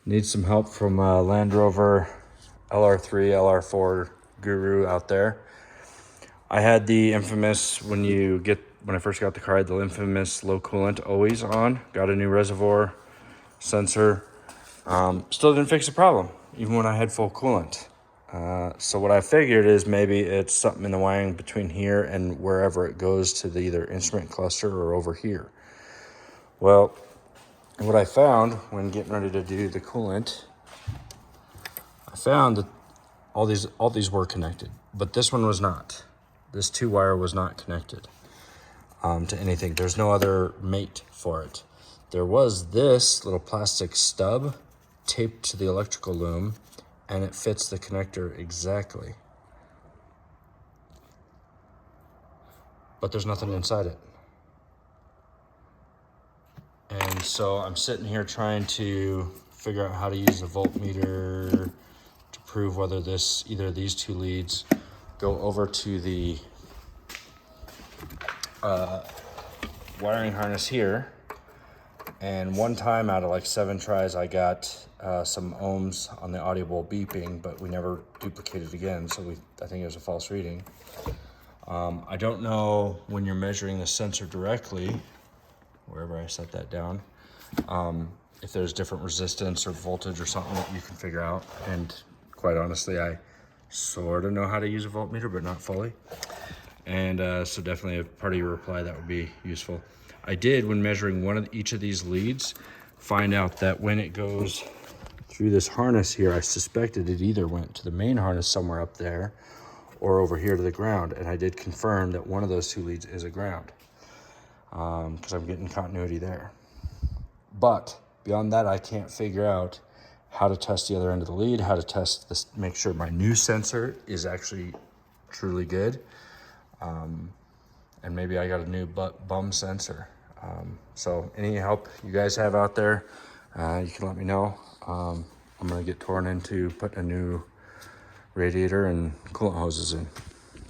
Need some help from Land Rover LR3, LR4 guru out there. I had the infamous, when I first got the car, I had the infamous low coolant always on. Got a new reservoir sensor. Still didn't fix the problem, even when I had full coolant. So what I figured is maybe it's something in the wiring between here and wherever it goes to the either instrument cluster or over here. Well, what I found when getting ready to do the coolant, I found that all these were connected, but this one was not. This 2-wire was not connected to anything. There's no other mate for it. There was this little plastic stub taped to the electrical loom, and it fits the connector exactly. But there's nothing inside it. And so I'm sitting here trying to figure out how to use a voltmeter to prove whether either of these two leads go over to the wiring harness here. And one time out of like 7 tries, I got some ohms on the audible beeping, but we never duplicated again, so I think it was a false reading. I don't know when you're measuring the sensor directly, wherever I set that down, if there's different resistance or voltage or something that you can figure out. And quite honestly, I sort of know how to use a voltmeter, but not fully. And so definitely a part of your reply that would be useful. I did, when measuring each of these leads, find out that when it goes through this harness here, I suspected it either went to the main harness somewhere up there or over here to the ground. And I did confirm that one of those 2 leads is a ground, because I'm getting continuity there. But beyond that, I can't figure out how to test the other end of the lead, how to test this, make sure my new sensor is actually truly good. And maybe I got a new bum sensor. So any help you guys have out there, you can let me know. I'm gonna get torn into putting a new radiator and coolant hoses in.